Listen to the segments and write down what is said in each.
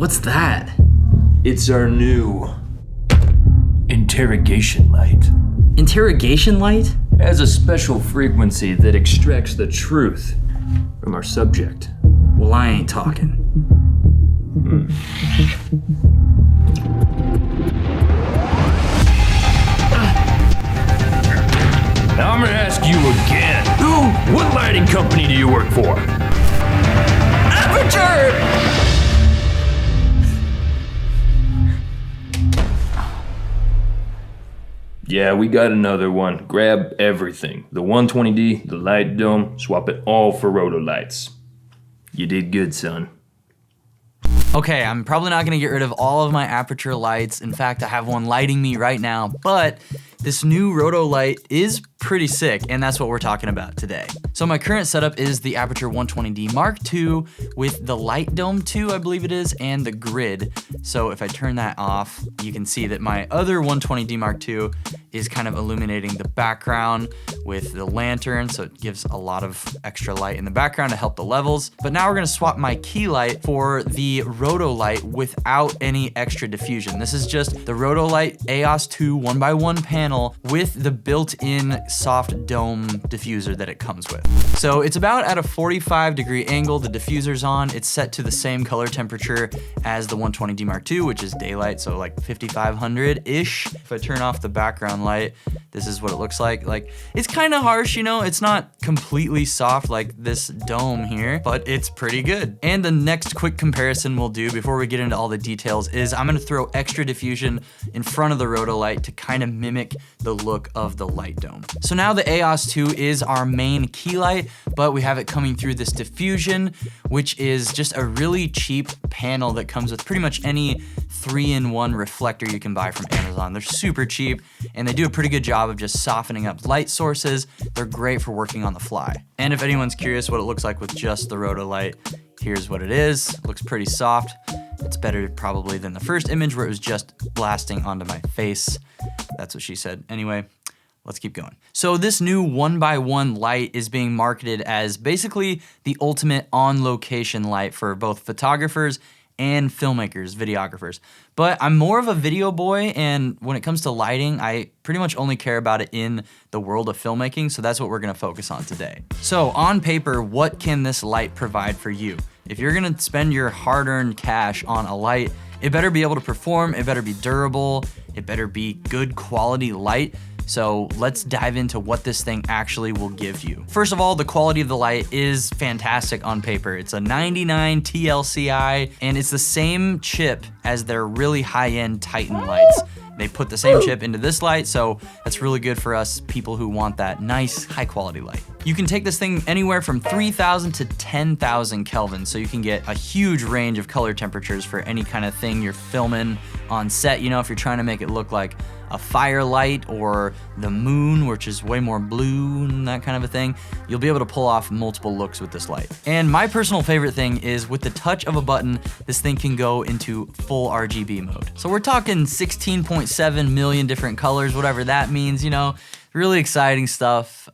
What's that? It's our new interrogation light. Interrogation light? It has a special frequency that extracts the truth from our subject. Well, I ain't talking. Now I'm gonna ask you again. No! What lighting company do you work for? APUTURE! Yeah, we got another one. Grab everything. The 120D, the light dome, swap it all for Rotolights. You did good, son. Okay, I'm probably not gonna get rid of all of my APUTURE lights. In fact, I have one lighting me right now, but this new Rotolight is pretty sick, and that's what we're talking about today. So my current setup is the APUTURE 120D Mark II with the Light Dome 2, I believe it is, and the grid. So if I turn that off, you can see that my other 120D Mark II is kind of illuminating the background with the lantern, so it gives a lot of extra light in the background to help the levels. But now we're gonna swap my key light for the Rotolight without any extra diffusion. This is just the Rotolight AEOS 2 1x1 panel with the built-in soft dome diffuser that it comes with. So it's about at a 45-degree angle, the diffuser's on, it's set to the same color temperature as the 120D Mark II, which is daylight, so like 5500-ish. If I turn off the background light, this is what it looks like. Like, it's kind of harsh, you know, it's not completely soft like this dome here, but it's pretty good. And the next quick comparison we'll do before we get into all the details is I'm gonna throw extra diffusion in front of the Rotolight to kind of mimic the look of the light dome. So now the AEOS 2 is our main key light, but we have it coming through this diffusion, which is just a really cheap panel that comes with pretty much any 3-in-1 reflector you can buy from Amazon. They're super cheap, and they do a pretty good job of just softening up light sources. They're great for working on the fly. And if anyone's curious what it looks like with just the Rotolight, here's what it is. It looks pretty soft. It's better probably than the first image where it was just blasting onto my face. That's what she said. Anyway, let's keep going. So this new 1x1 light is being marketed as basically the ultimate on-location light for both photographers and filmmakers, videographers. But I'm more of a video boy, and when it comes to lighting, I pretty much only care about it in the world of filmmaking, so that's what we're gonna focus on today. So on paper, what can this light provide for you? If you're gonna spend your hard-earned cash on a light, it better be able to perform, it better be durable, it better be good quality light. So let's dive into what this thing actually will give you. First of all, the quality of the light is fantastic on paper. It's a 99 TLCI, and it's the same chip as their really high-end Titan lights. They put the same chip into this light, so that's really good for us people who want that nice, high-quality light. You can take this thing anywhere from 3,000 to 10,000 Kelvin, so you can get a huge range of color temperatures for any kind of thing you're filming on set. You know, if you're trying to make it look like a firelight or the moon, which is way more blue and that kind of a thing, you'll be able to pull off multiple looks with this light. And my personal favorite thing is with the touch of a button, this thing can go into full RGB mode. So we're talking 16.7 million different colors, whatever that means, you know, really exciting stuff.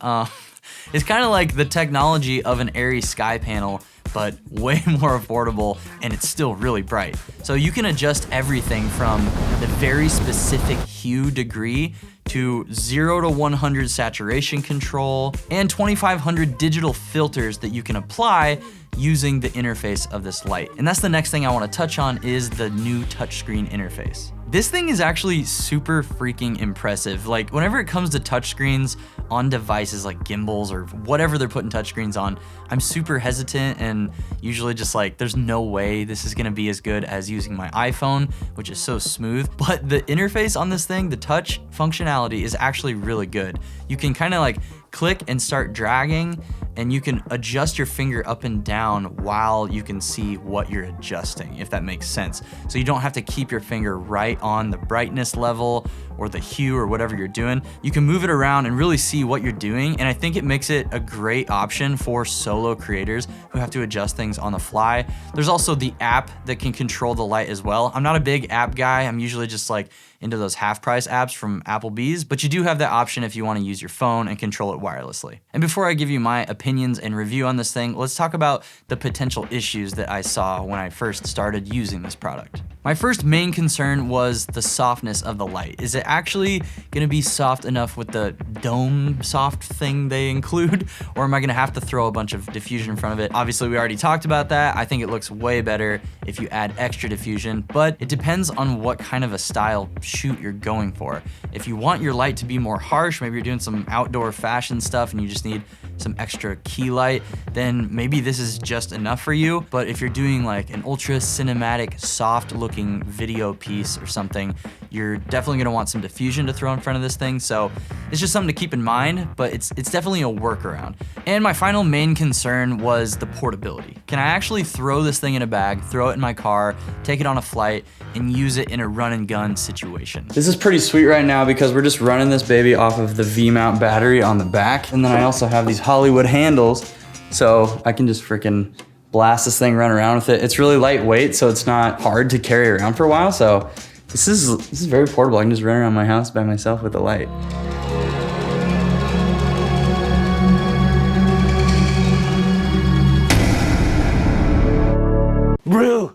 It's kind of like the technology of an Airy Sky panel, but way more affordable, and it's still really bright. So you can adjust everything from the very specific hue degree to 0 to 100 saturation control, and 2,500 digital filters that you can apply using the interface of this light. And that's the next thing I want to touch on is the new touchscreen interface. This thing is actually super freaking impressive. Like, whenever it comes to touchscreens on devices like gimbals or whatever they're putting touchscreens on, I'm super hesitant and usually just like, there's no way this is gonna be as good as using my iPhone, which is so smooth. But the interface on this thing, the touch functionality is actually really good. You can kind of like click and start dragging, and you can adjust your finger up and down while you can see what you're adjusting, if that makes sense. So you don't have to keep your finger right on the brightness level or the hue or whatever you're doing. You can move it around and really see what you're doing, and I think it makes it a great option for solo creators who have to adjust things on the fly. There's also the app that can control the light as well. I'm not a big app guy. I'm usually just like into those half-price apps from Applebee's, but you do have that option if you want to use your phone and control it wirelessly. And before I give you my opinions and review on this thing, let's talk about the potential issues that I saw when I first started using this product. My first main concern was the softness of the light. Is it actually gonna be soft enough with the dome soft thing they include, or am I gonna have to throw a bunch of diffusion in front of it? Obviously, we already talked about that. I think it looks way better if you add extra diffusion, but it depends on what kind of a style shoot you're going for. If you want your light to be more harsh, maybe you're doing some outdoor fashion stuff and you just need some extra key light, then maybe this is just enough for you. But if you're doing like an ultra cinematic, soft looking video piece or something, you're definitely gonna want some diffusion to throw in front of this thing. So it's just something to keep in mind, but it's definitely a workaround. And my final main concern was the portability. Can I actually throw this thing in a bag, throw it in my car, take it on a flight, and use it in a run and gun situation? This is pretty sweet right now because we're just running this baby off of the V-mount battery on the back. And then I also have these Hollywood handles, so I can just freaking blast this thing, run around with it. It's really lightweight, so it's not hard to carry around for a while. So this is very portable. I can just run around my house by myself with a light. Brew!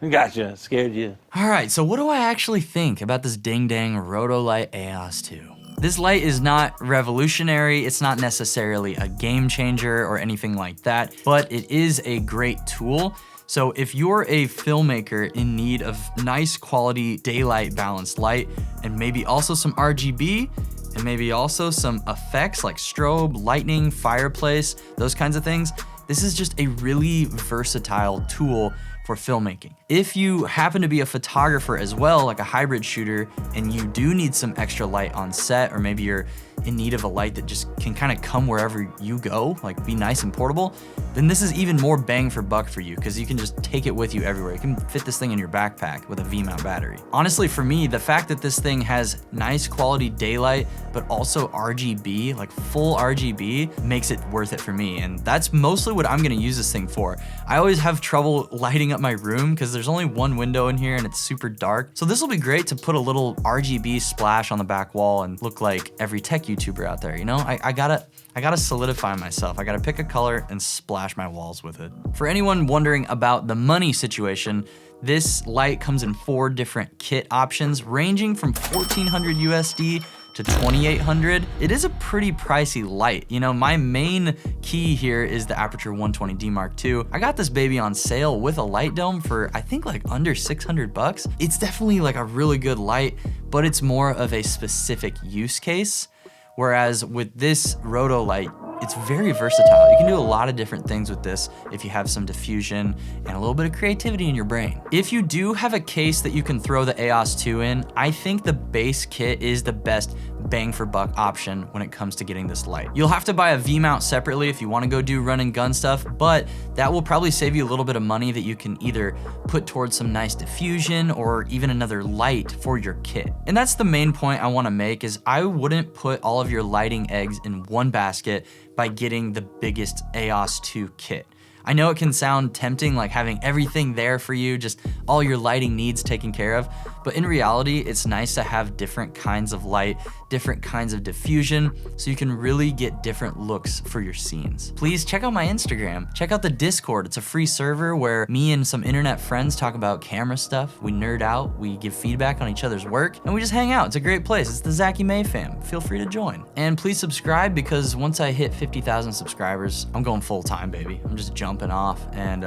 Gotcha, scared you. All right, so what do I actually think about this ding-dang Rotolight AEOS 2? This light is not revolutionary, it's not necessarily a game changer or anything like that, but it is a great tool. So if you're a filmmaker in need of nice quality daylight balanced light, and maybe also some RGB, and maybe also some effects like strobe, lightning, fireplace, those kinds of things, this is just a really versatile tool for filmmaking. If you happen to be a photographer as well, like a hybrid shooter, and you do need some extra light on set, or maybe you're in need of a light that just can kind of come wherever you go, like be nice and portable, then this is even more bang for buck for you because you can just take it with you everywhere. You can fit this thing in your backpack with a V-mount battery. Honestly, for me, the fact that this thing has nice quality daylight, but also RGB, like full RGB, makes it worth it for me. And that's mostly what I'm gonna use this thing for. I always have trouble lighting up my room because there's only one window in here and it's super dark. So this will be great to put a little RGB splash on the back wall and look like every tech YouTuber out there, you know? I gotta solidify myself. I gotta pick a color and splash my walls with it. For anyone wondering about the money situation, this light comes in 4 different kit options, ranging from 1,400 USD to 2,800. It is a pretty pricey light. You know, my main key here is the Aputure 120D Mark II. I got this baby on sale with a light dome for, I think, like under 600 bucks. It's definitely like a really good light, but it's more of a specific use case. Whereas with this Rotolight, it's very versatile. You can do a lot of different things with this if you have some diffusion and a little bit of creativity in your brain. If you do have a case that you can throw the AEOS 2 in, I think the base kit is the best bang for buck option when it comes to getting this light. You'll have to buy a V-mount separately if you want to go do run and gun stuff, but that will probably save you a little bit of money that you can either put towards some nice diffusion or even another light for your kit. And that's the main point I want to make is I wouldn't put all of your lighting eggs in one basket by getting the biggest AEOS 2 kit. I know it can sound tempting, like having everything there for you, just all your lighting needs taken care of, but in reality, it's nice to have different kinds of light, different kinds of diffusion, so you can really get different looks for your scenes. Please check out my Instagram. Check out the Discord. It's a free server where me and some internet friends talk about camera stuff. We nerd out, we give feedback on each other's work, and we just hang out. It's a great place. It's the Zachy Mayfam. Feel free to join. And please subscribe because once I hit 50,000 subscribers, I'm going full time, baby. I'm just jumping off, and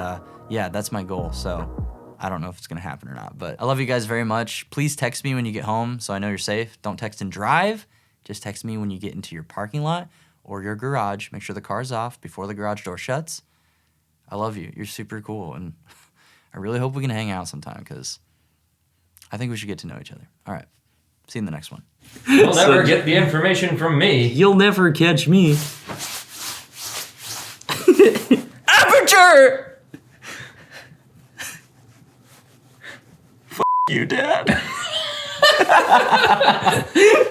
yeah, that's my goal. So I don't know if it's gonna happen or not, but I love you guys very much. Please text me when you get home so I know you're safe. Don't text and drive. Just text me when you get into your parking lot or your garage. Make sure the car's off before the garage door shuts. I love you. You're super cool, and I really hope we can hang out sometime because I think we should get to know each other. All right, see you in the next one. You'll never get the information from me. You'll never catch me. Aputure! F*** you, Dad.